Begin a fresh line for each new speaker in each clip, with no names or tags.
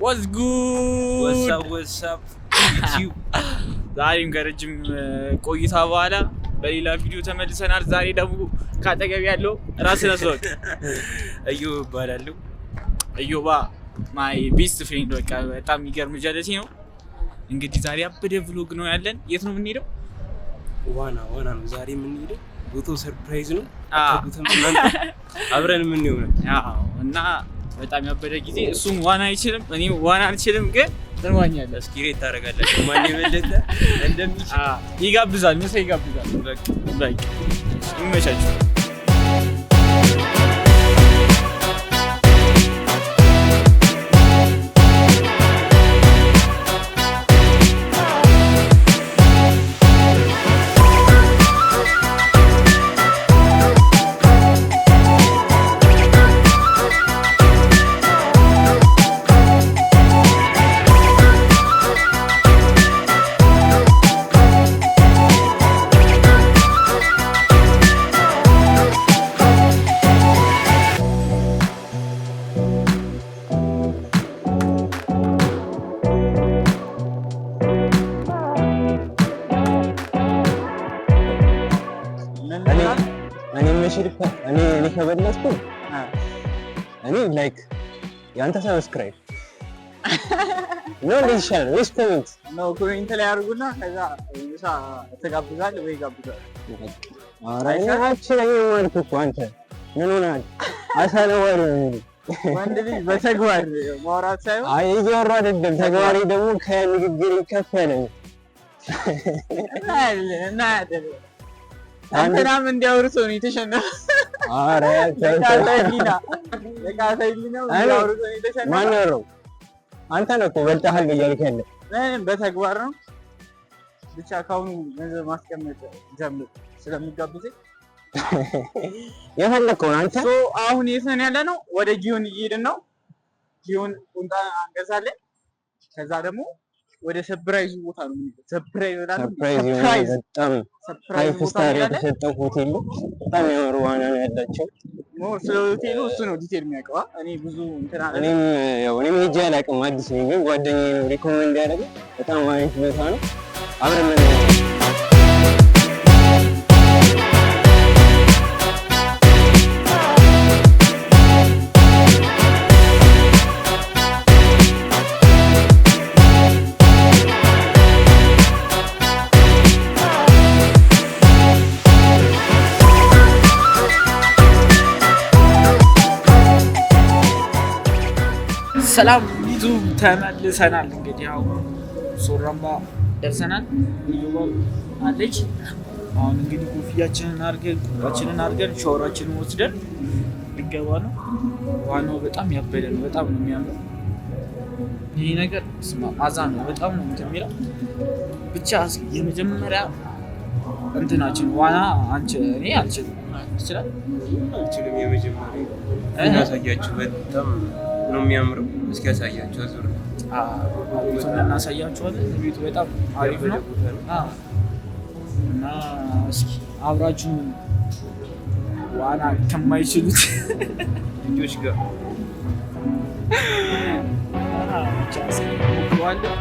What's good?
What's up? YouTube.
ዛሬም ከረጅም ቆይታ በኋላ በሌላ ቪዲዮ ተመልሰናል። ዛሬ ደግሞ ካጠገብ ያለው ራስን አስተዋውቅ።
እዮብ እባላለሁ።
እዮባ ማይ ቤስት ፍሬንድ በቃ በጣም የሚገርም ጀለሲ ነው። እንግዲህ ዛሬ አበደ ቭሎግ ነው ያለን። የት ነው የምንሄደው?
ዋና ነው ዛሬ የምንሄደው። ቦታው ሰርፕራይዝ ነው። አብረን የምንሄው ነው።
አዎ እና በጣም ያበደ ጊዜ። እሱም ዋና አይችልም፣ እኔ ዋና አልችልም፣ ግን እንዋኛለን።
እስኪ ሬት ታደርጋላችሁ ማን የበለጠ እንደሚችል።
ይጋብዛል፣ ምሳ ይጋብዛል። በቃ ይመቻችሁ።
እኔ ከበለጥኩ እኔ ላይክ ያንተ ሰብስክራይብ ነው ለይሻል ወይስ ኮሜንት
ነው? ኮሜንት ላይ አድርጉና ከዛ ምሳ ተጋብዛል ወይ ጋብዛል።
አራኛችን አይማርኩ እኮ አንተ ምን ሆነሃል? አሳለዋሪ ነው
ወንድ ልጅ በተግባር ማውራት ሳይሆን
አይ እያወራ አይደለም፣ ተግባሪ ደግሞ ከንግግር ይከፈለ ነው።
እና አንተናም እንዲያወሩ ሰው ነው የተሸነፈ።
አረ
ለካታይሊና እንዲያወሩ ሰው ነው የተሸነፈ።
ማን ነው? አንተ ነህ እኮ በልጠሃል እያልክ ያለ።
በተግባር ነው ብቻ። ካሁኑ ገንዘብ ማስቀመጥ ጀምር ስለሚጋብዘኝ
የፈለከውን አንተ።
አሁን የት ነን ያለ ነው? ወደ ጊዮን እየሄድን ነው። ጊዮን ቁንጣ እንገዛለን። ከዛ ደግሞ ወደ ሰርፕራይዝ ቦታ ነው የምንሄደው። ሰርፕራይዝ
በጣም ሰርፕራይዝ ስታር የተሰጠው ሆቴል ነው። በጣም ያምር ዋና ነው ያላቸው።
ስለ ሆቴሉ እሱ ነው ዲቴል የሚያውቀው። እኔ ብዙ እንትና
እኔም ሄጄ አላውቅም፣ አዲስ ነኝ። ግን ጓደኛዬ ነው ሪኮመንድ ያደረገኝ። በጣም አሪፍ ቦታ ነው። አብረን
ሰላም ዩቱብ ተመልሰናል። እንግዲህ አሁን ሶራምባ ደርሰናል። እዮባ አለች። አሁን እንግዲህ ኮፍያችንን አድርገን ሻወራችንን ወስደን ልገባ ነው። ዋናው በጣም ያበደ ነው። በጣም ነው የሚያምረው ይሄ ነገር። ማዛ ነው በጣም ነው የሚለው። ብቻ የመጀመሪያ እንትናችን ዋና እኔ አልችልም። ይችላል
አልችልም። የመጀመሪያ እናሳያችሁ። በጣም ነው የሚያምረው። እስኪ ያሳያችሁ። አዙር
ቤቱን እናሳያችኋለን። ቤቱ በጣም አሪፍ ነው እና እስኪ አብራችሁ ዋና ከማይችሉት
ልጆች ጋር
ብቻ ስለሞክረዋለን።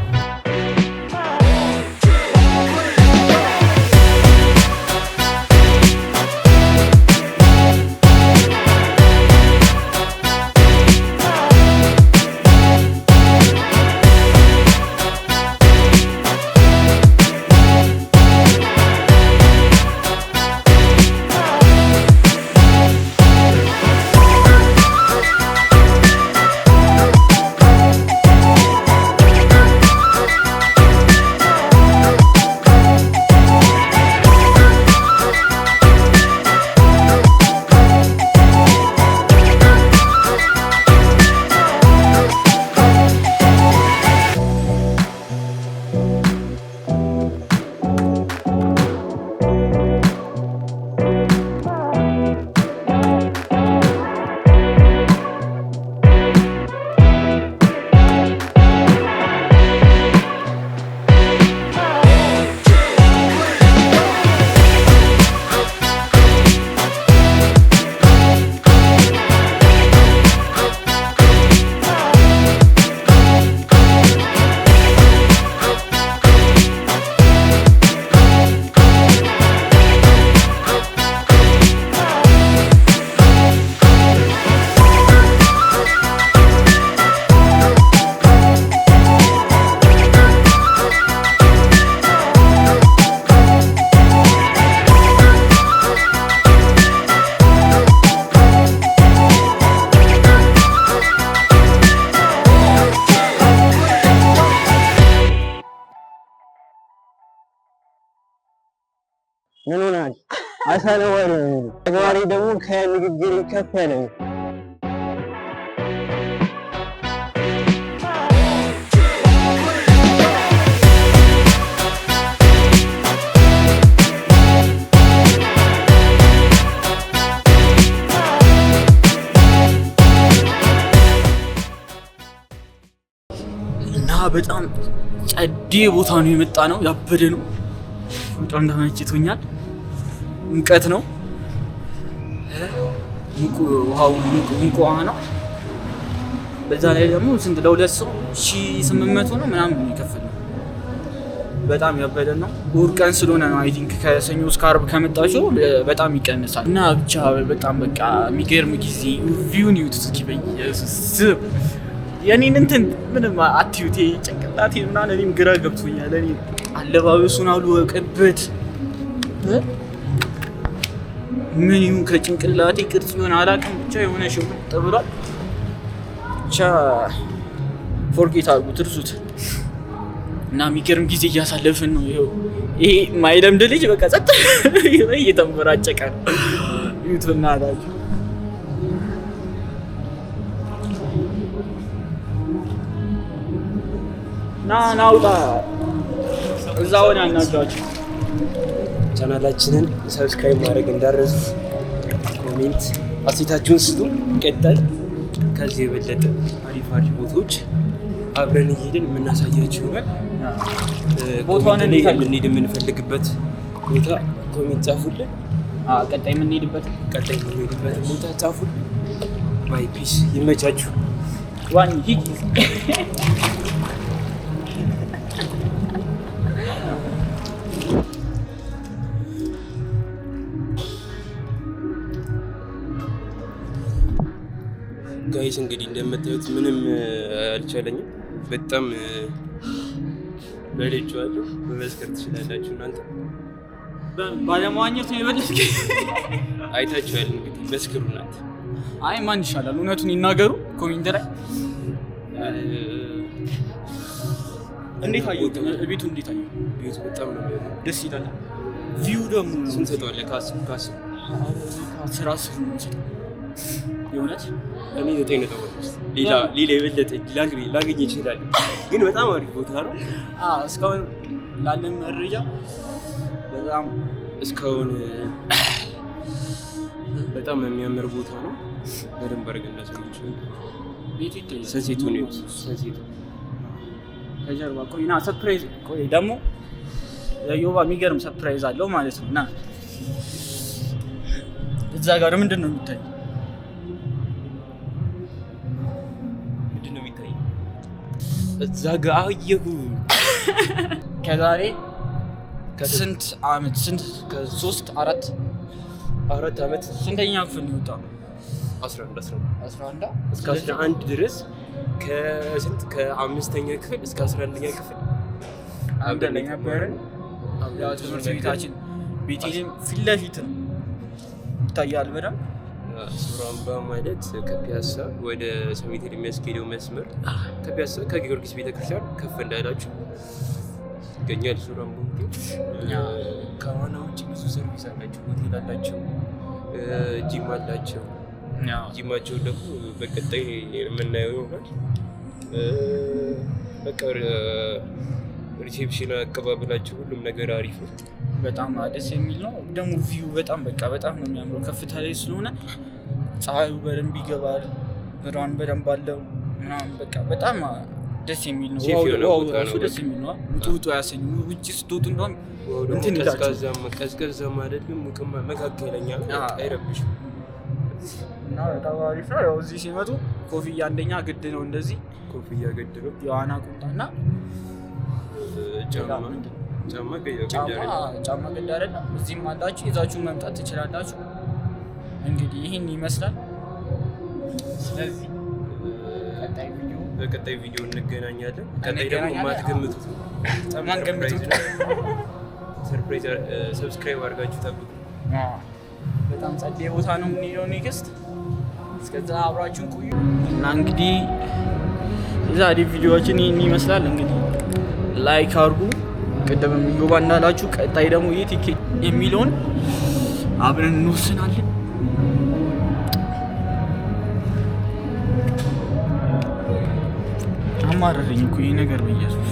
ምን ሆናል? አሳ ነዋሪ ነው። ተግባሬ ደግሞ ከንግግር ከፍ ያለ ነው።
እና በጣም ጸዴ ቦታ ነው የመጣ ነው። ያበደ ነው። በጣም ተመችቶኛል። ሙቀት ነው። ሙቅ ውሃ ነው። በዛ ላይ ደግሞ ስንት ለሁለት ሰው 1800 ነው ምናምን የሚከፍል ነው። በጣም ያበደ ነው። እሑድ ቀን ስለሆነ ነው። አይ ቲንክ ከሰኞ እስከ ዓርብ ከመጣችሁ በጣም ይቀንሳል። እና ብቻ በጣም በቃ የሚገርም ጊዜ ቪውን ይዩት እስኪ በኢየሱስ የኔን እንትን ምንም አትዩት። ጭንቅላቴ ምናምን እኔም ግራ ገብቶኛል። እኔ አለባበሱን አልወቅበት ምን ይሁን ከጭንቅላቴ ቅርጽ ይሆን አላውቅም። ብቻ የሆነ ሽውጥ ብሏል። ብቻ ፎርጌት አድርጉት፣ እርሱት እና የሚገርም ጊዜ እያሳለፍን ነው። ይሄ ማይለምድ ልጅ በቃ ጸጥ እየተንበራጨቀ ነው። ይዩት በእናታችሁ። ናውጣ እዛ ሆነ ያናግራችሁ።
ቻናላችንን ሰብስክራይብ ማድረግ እንዳረሱ፣ ኮሜንት አስተያየታችሁን ስጡ። ቀጣይ ከዚህ የበለጠ አሪፍ ቦታዎች አብረን እየሄድን የምናሳያችሁ ይሆናል።
ቦታውን
እንድንሄድ የምንፈልግበት ቦታ ኮሜንት ጻፉልን።
ቀጣይ የምንሄድበት
ቦታ ጻፉልን። ባይ ፒስ። ይመቻችሁ።
ዋን ሂድ
ጋይስ እንግዲህ እንደምታዩት ምንም አልቻለኝም። በጣም በልጬዋለሁ። መመስከር ትችላላችሁ እናንተ።
ባለመዋኘት ነው የበለስክ
አይታችኋል። እንግዲህ መስክሩ እናንተ።
አይ ማን ይሻላል? እውነቱን ይናገሩ ኮሜንት ላይ። እንዴት አየሁ? ቤቱ እንዴት አየሁ?
ቤቱ በጣም ነው
ደስ ይላል። ቪው ደግሞ
ስንት ሰጠዋለህ? ካስ
10 ነው የእውነት
እኔ 9.5 ሌላ የበለጠ ላገኝ ይችላል፣ ግን በጣም አሪፍ ቦታ ነው።
እስካሁን ላለን መረጃ በጣም
እስካሁን በጣም የሚያምር ቦታ ነው። በደንብ አድርገን እናሳያችሁ።
ቤቱ ይታያል።
ሰንሴቱ ነው። ሰንሴቱ
ከጀርባ ቆይና ሰርፕራይዝ ቆይ ደግሞ የዮባ የሚገርም ሰርፕራይዝ አለው ማለት ነው። እና እዛ ጋር ምንድን ነው የሚታየው?
እዛ ጋር አየሁ።
ከዛሬ ከስንት ዓመት ከ3 4 ዓመት ስንተኛ ክፍል ነው የወጣው?
11 እስከ 11 ድረስ ከ5ኛ ክፍል እስከ 11ኛ ክፍል
አብረን ነበርን። ያው ትምህርት ቤታችን ቤቴልም ፊት ለፊት ነው ይታያል በደምብ።
ሱራምባ ማለት ከፒያሳ ወደ ሰሚቴል የሚያስኬደው መስመር ከፒያሳ ከጊዮርጊስ ቤተክርስቲያን ከፍ እንዳላችሁ ይገኛል። ሱራምባ ከዋና ውጭ ብዙ ሰርቪስ አላቸው። ሆቴል አላቸው፣ ጂም አላቸው። ጂማቸው ደግሞ በቀጣይ የምናየው ይሆናል። በቃ ሪሴፕሽን አቀባበላቸው ሁሉም ነገር አሪፍ ነው።
በጣም ደስ የሚል ነው። ደግሞ ቪው በጣም በጣም ነው የሚያምረው። ከፍታ ላይ ስለሆነ ፀሐዩ በደንብ ይገባል፣ ብርሃን በደንብ አለው ምናምን በቃ በጣም ደስ የሚል ነው። ዋው ደስ የሚል ነው። ውጡ ያሰኝ ውጪ ስትወጡ እንደውም እንትን ይላል።
ቀዝቀዝም አይደለም ሙቅም መካከለኛ ነው፣ አይረብሽም
እና በጣም አሪፍ ነው። ያው እዚህ ሲመጡ ኮፍያ አንደኛ ግድ ነው። እንደዚህ
ኮፍያ ግድ ነው።
የዋና ቁምጣና ጫማ ግድ አይደለም። እዚህም አላችሁ ይዛችሁ መምጣት ትችላላችሁ። እንግዲህ ይህን ይመስላል። ስለዚህ
በቀጣይ ቪዲዮ እንገናኛለን። ቀጣይ ደግሞ ማትገምቱት ሰርፕራይዝ ሰብስክራይብ አድርጋችሁ ጠብቁ።
በጣም ጸዴ ቦታ ነው የምንሄደው ኔክስት። እስከዛ አብራችሁን ቆዩ እና እንግዲህ የዛሬ ቪዲዮዎችን ይህን ይመስላል። እንግዲህ ላይክ አድርጉ፣ ቅድምም ዮባ እንዳላችሁ ቀጣይ ደግሞ የት ይኬድ የሚለውን አብረን እንወስናለን። አማረረኝ እኮ ይሄ ነገር በኢየሱስ